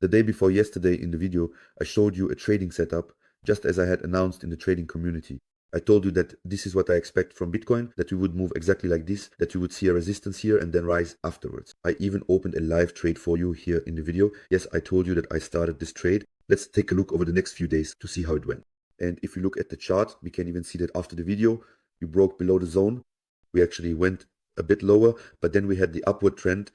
The day before yesterday in the video, I showed you a trading setup, just as I had announced in the trading community. I told you that this is what I expect from Bitcoin, that we would move exactly like this, that you would see a resistance here and then rise afterwards. I even opened a live trade for you here in the video. Yes, I told you that I started this trade. Let's take a look over the next few days to see how it went. And if you look at the chart, we can even see that after the video, we broke below the zone. We actually went a bit lower, but then we had the upward trend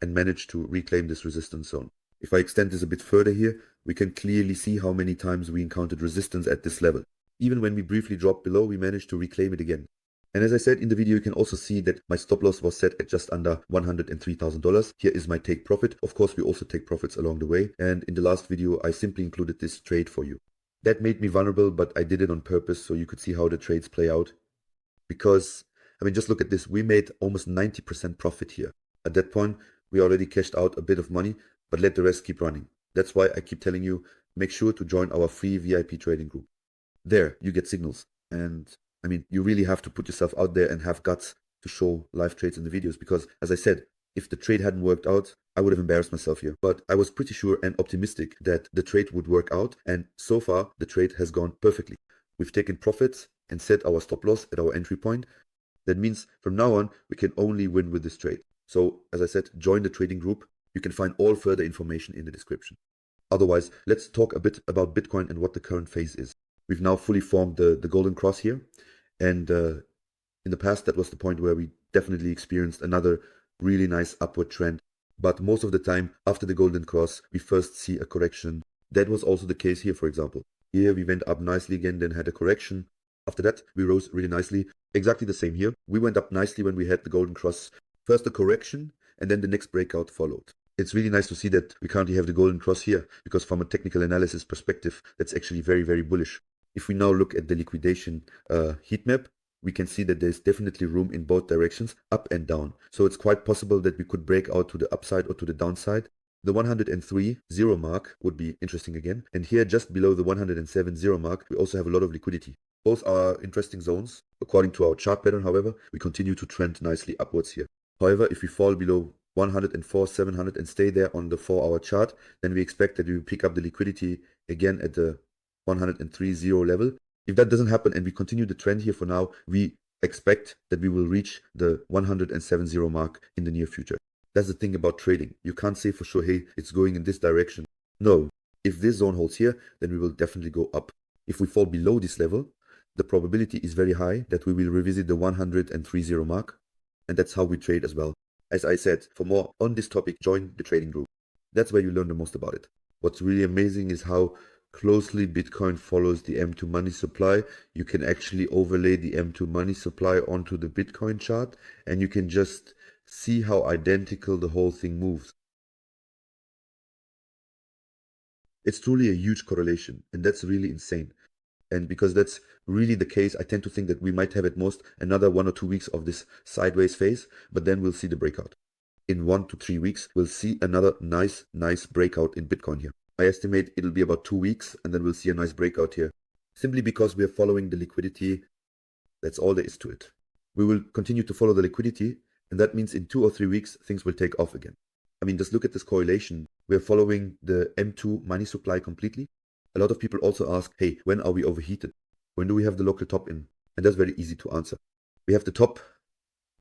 and managed to reclaim this resistance zone. If I extend this a bit further here, we can clearly see how many times we encountered resistance at this level. Even when we briefly dropped below, we managed to reclaim it again. And as I said in the video, you can also see that my stop loss was set at just under $103,000. Here is my take profit. Of course, we also take profits along the way. And in the last video, I simply included this trade for you. That made me vulnerable, but I did it on purpose so you could see how the trades play out. Because, I mean, just look at this. We made almost 90% profit here. At that point, we already cashed out a bit of money, but let the rest keep running. That's why I keep telling you, make sure to join our free VIP trading group. There, you get signals. And I mean, you really have to put yourself out there and have guts to show live trades in the videos. Because as I said, if the trade hadn't worked out, I would have embarrassed myself here. But I was pretty sure and optimistic that the trade would work out. And so far, the trade has gone perfectly. We've taken profits and set our stop loss at our entry point. That means from now on, we can only win with this trade. So as I said, join the trading group. You can find all further information in the description. Otherwise, let's talk a bit about Bitcoin and what the current phase is. We've now fully formed the golden cross here. And in the past, that was the point where we definitely experienced another really nice upward trend. But most of the time, after the golden cross, we first see a correction. That was also the case here, for example. Here we went up nicely again, then had a correction. After that, we rose really nicely. Exactly the same here. We went up nicely when we had the golden cross. First a correction, and then the next breakout followed. It's really nice to see that we currently have the golden cross here, because from a technical analysis perspective, that's actually very, very bullish. If we now look at the liquidation heat map, we can see that there's definitely room in both directions, up and down. So it's quite possible that we could break out to the upside or to the downside. The 103.0 mark would be interesting again. And here, just below the 107.0 mark, we also have a lot of liquidity. Both are interesting zones. According to our chart pattern, however, we continue to trend nicely upwards here. However, if we fall below 104.700 and stay there on the 4-hour chart, then we expect that we will pick up the liquidity again at the 103.0 level. If that doesn't happen and we continue the trend here for now, we expect that we will reach the 107.0 mark in the near future. That's the thing about trading. You can't say for sure, hey, it's going in this direction. No, if this zone holds here, then we will definitely go up. If we fall below this level, the probability is very high that we will revisit the 103.0 mark. And that's how we trade as well. As I said, for more on this topic, join the trading group. That's where you learn the most about it. What's really amazing is how closely Bitcoin follows the M2 money supply. You can actually overlay the M2 money supply onto the Bitcoin chart, and you can just see how identical the whole thing moves. It's truly a huge correlation, and that's really insane. And because that's really the case, I tend to think that we might have at most another 1 or 2 weeks of this sideways phase, but then we'll see the breakout. In 1 to 3 weeks, we'll see another nice breakout in Bitcoin here. I estimate it'll be about 2 weeks, and then we'll see a nice breakout here. Simply because we are following the liquidity, that's all there is to it. We will continue to follow the liquidity, and that means in 2 or 3 weeks, things will take off again. I mean, just look at this correlation. We're following the M2 money supply completely. A lot of people also ask, hey, when are we overheated? When do we have the local top in? And that's very easy to answer. We have the top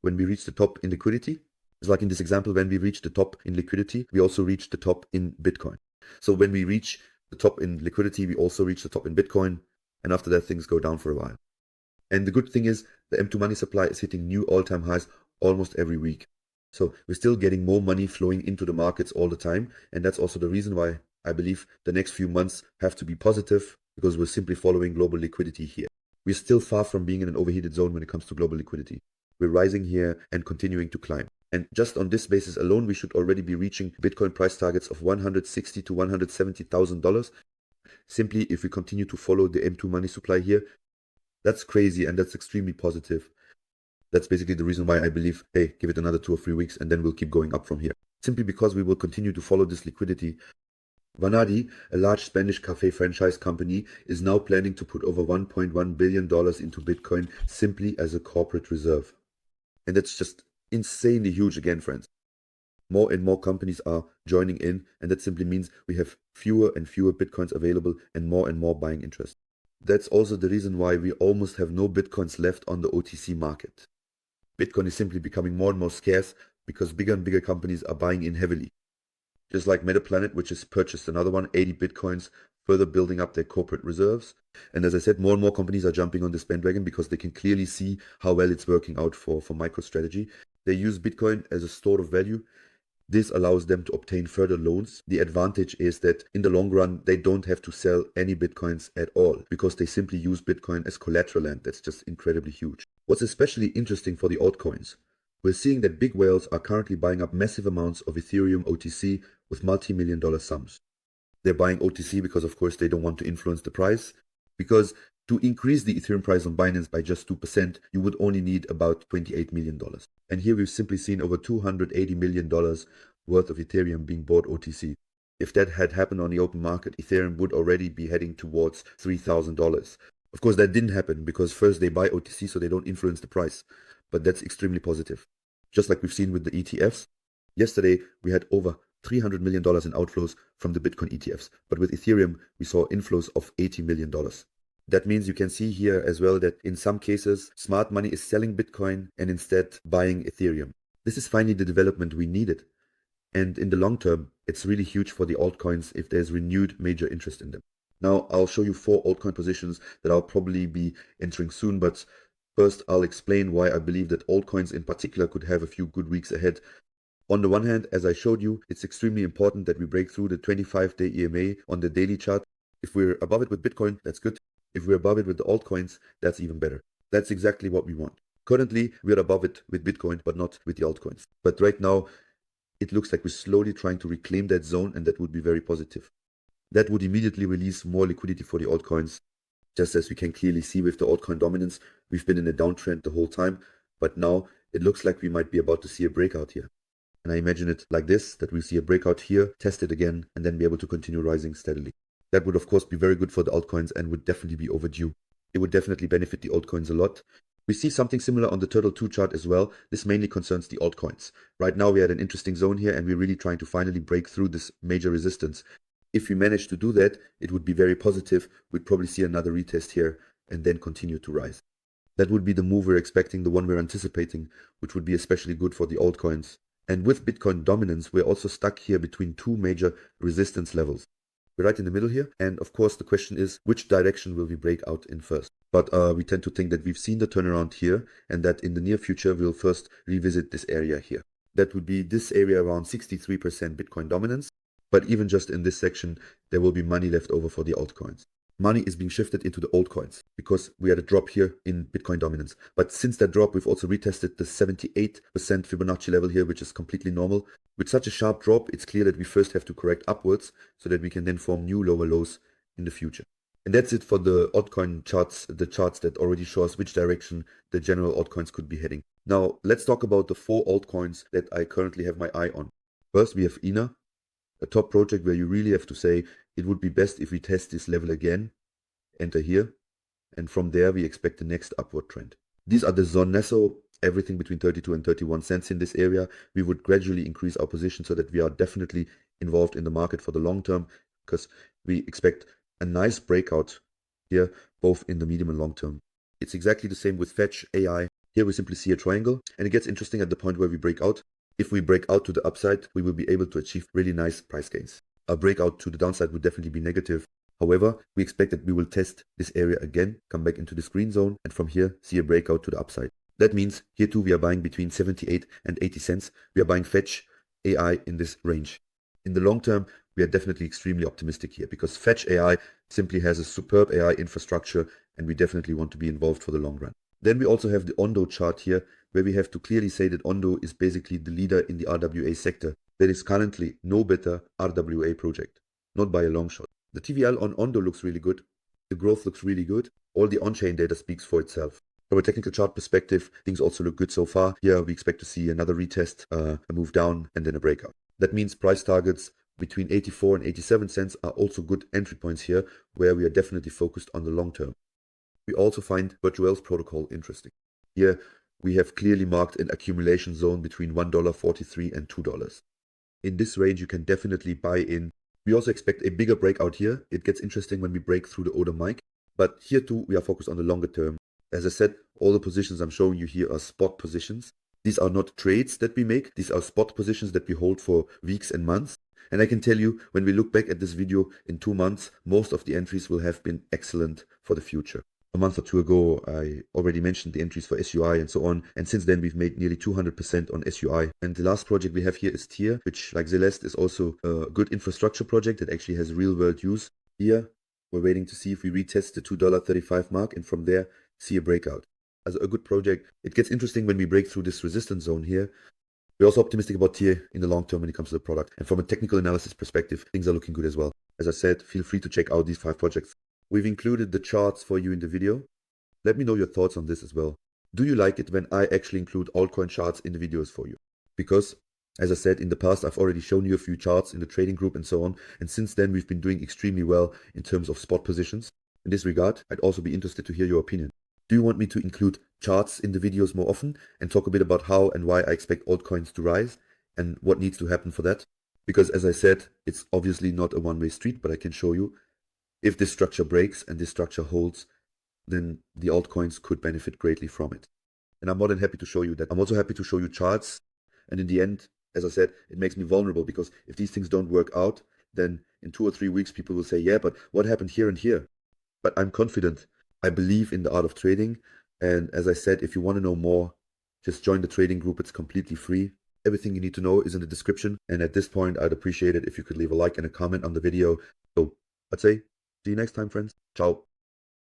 when we reach the top in liquidity. It's like in this example, when we reach the top in liquidity, we also reach the top in Bitcoin. So when we reach the top in liquidity, we also reach the top in Bitcoin. And after that, things go down for a while. And the good thing is the M2 money supply is hitting new all-time highs almost every week. So we're still getting more money flowing into the markets all the time. And that's also the reason why I believe the next few months have to be positive, because we're simply following global liquidity here. We're still far from being in an overheated zone when it comes to global liquidity. We're rising here and continuing to climb. And just on this basis alone, we should already be reaching Bitcoin price targets of $160,000 to $170,000. Simply if we continue to follow the M2 money supply here. That's crazy, and that's extremely positive. That's basically the reason why I believe, hey, give it another 2 or 3 weeks and then we'll keep going up from here. Simply because we will continue to follow this liquidity. Vanadi, a large Spanish cafe franchise company, is now planning to put over $1.1 billion into Bitcoin simply as a corporate reserve. And that's just insanely huge again, friends. More and more companies are joining in, and that simply means we have fewer and fewer Bitcoins available and more buying interest. That's also the reason why we almost have no Bitcoins left on the OTC market. Bitcoin is simply becoming more and more scarce because bigger and bigger companies are buying in heavily. Just like Metaplanet, which has purchased another one, 80 Bitcoins, further building up their corporate reserves. And as I said, more and more companies are jumping on this bandwagon because they can clearly see how well it's working out for MicroStrategy. They use Bitcoin as a store of value. This allows them to obtain further loans. The advantage is that in the long run, they don't have to sell any Bitcoins at all because they simply use Bitcoin as collateral, and that's just incredibly huge. What's especially interesting for the altcoins, we're seeing that big whales are currently buying up massive amounts of Ethereum OTC with multi-million-dollar sums. They're buying OTC because, of course, they don't want to influence the price. Because to increase the Ethereum price on Binance by just 2%, you would only need about $28 million. And here we've simply seen over $280 million worth of Ethereum being bought OTC. If that had happened on the open market, Ethereum would already be heading towards $3,000. Of course, that didn't happen because first they buy OTC so they don't influence the price. But that's extremely positive. Just like we've seen with the ETFs. Yesterday, we had over $300 million in outflows from the Bitcoin ETFs. But with Ethereum, we saw inflows of $80 million. That means you can see here as well that in some cases, smart money is selling Bitcoin and instead buying Ethereum. This is finally the development we needed. And in the long term, it's really huge for the altcoins if there's renewed major interest in them. Now, I'll show you 4 altcoin positions that I'll probably be entering soon, but first I'll explain why I believe that altcoins in particular could have a few good weeks ahead. On the one hand, as I showed you, it's extremely important that we break through the 25-day EMA on the daily chart. If we're above it with Bitcoin, that's good. If we're above it with the altcoins, that's even better. That's exactly what we want. Currently, we're above it with Bitcoin, but not with the altcoins. But right now, it looks like we're slowly trying to reclaim that zone, and that would be very positive. That would immediately release more liquidity for the altcoins. Just as we can clearly see with the altcoin dominance, we've been in a downtrend the whole time, but now it looks like we might be about to see a breakout here. And I imagine it like this, that we see a breakout here, test it again, and then be able to continue rising steadily. That would of course be very good for the altcoins and would definitely be overdue. It would definitely benefit the altcoins a lot. We see something similar on the Turtle 2 chart as well. This mainly concerns the altcoins. Right now we had an interesting zone here and we're really trying to finally break through this major resistance. If we manage to do that, it would be very positive. We'd probably see another retest here and then continue to rise. That would be the move we're expecting, the one we're anticipating, which would be especially good for the altcoins. And with Bitcoin dominance, we're also stuck here between 2 major resistance levels. We're right in the middle here, and of course the question is, which direction will we break out in first? But we tend to think that we've seen the turnaround here, and that in the near future we'll first revisit this area here. That would be this area around 63% Bitcoin dominance, but even just in this section, there will be money left over for the altcoins. Money is being shifted into the altcoins because we had a drop here in Bitcoin dominance. But since that drop, we've also retested the 78% Fibonacci level here, which is completely normal. With such a sharp drop, it's clear that we first have to correct upwards so that we can then form new lower lows in the future. And that's it for the altcoin charts, the charts that already show us which direction the general altcoins could be heading. Now, let's talk about the 4 altcoins that I currently have my eye on. First, we have INA, a top project where you really have to say it would be best if we test this level again, enter here, and from there we expect the next upward trend. These are the zone Nesso, everything between 32 and 31 cents in this area. We would gradually increase our position so that we are definitely involved in the market for the long term, because we expect a nice breakout here, both in the medium and long term. It's exactly the same with Fetch AI. Here we simply see a triangle, and it gets interesting at the point where we break out. If we break out to the upside, we will be able to achieve really nice price gains. A breakout to the downside would definitely be negative. However, we expect that we will test this area again, come back into this green zone, and from here see a breakout to the upside. That means here too we are buying between 78 and 80 cents. We are buying Fetch AI in this range. In the long term, we are definitely extremely optimistic here because Fetch AI simply has a superb AI infrastructure and we definitely want to be involved for the long run. Then we also have the Ondo chart here, where we have to clearly say that Ondo is basically the leader in the RWA sector. There is currently no better RWA project, not by a long shot. The TVL on Ondo looks really good. The growth looks really good. All the on-chain data speaks for itself. From a technical chart perspective, things also look good so far. Here we expect to see another retest, a move down, and then a breakout. That means price targets between 84 and 87 cents are also good entry points here, where we are definitely focused on the long term. We also find Virtual's protocol interesting. Here we have clearly marked an accumulation zone between $1.43 and $2. in this range, you can definitely buy in. We also expect a bigger breakout here. It gets interesting when we break through the order mic. But here too, we are focused on the longer term. As I said, all the positions I'm showing you here are spot positions. These are not trades that we make. These are spot positions that we hold for weeks and months. And I can tell you, when we look back at this video in 2 months, most of the entries will have been excellent for the future. A month or two ago, I already mentioned the entries for SUI and so on. And since then, we've made nearly 200% on SUI. And the last project we have here is Tier, which, like Celeste, is also a good infrastructure project that actually has real world use. Here, we're waiting to see if we retest the $2.35 mark and from there, see a breakout. As a good project, it gets interesting when we break through this resistance zone here. We're also optimistic about Tier in the long term when it comes to the product. And from a technical analysis perspective, things are looking good as well. As I said, feel free to check out these 5 projects. We've included the charts for you in the video. Let me know your thoughts on this as well. Do you like it when I actually include altcoin charts in the videos for you? Because, as I said in the past, I've already shown you a few charts in the trading group and so on. And since then, we've been doing extremely well in terms of spot positions. In this regard, I'd also be interested to hear your opinion. Do you want me to include charts in the videos more often and talk a bit about how and why I expect altcoins to rise and what needs to happen for that? Because as I said, it's obviously not a one-way street, but I can show you if this structure breaks and this structure holds, then the altcoins could benefit greatly from it. And I'm more than happy to show you that. I'm also happy to show you charts. And in the end, as I said, it makes me vulnerable because if these things don't work out, then in 2 or 3 weeks, people will say, yeah, but what happened here and here? But I'm confident. I believe in the art of trading. And as I said, if you want to know more, just join the trading group. It's completely free. Everything you need to know is in the description. And at this point, I'd appreciate it if you could leave a like and a comment on the video. So I'd say, see you next time, friends. Ciao.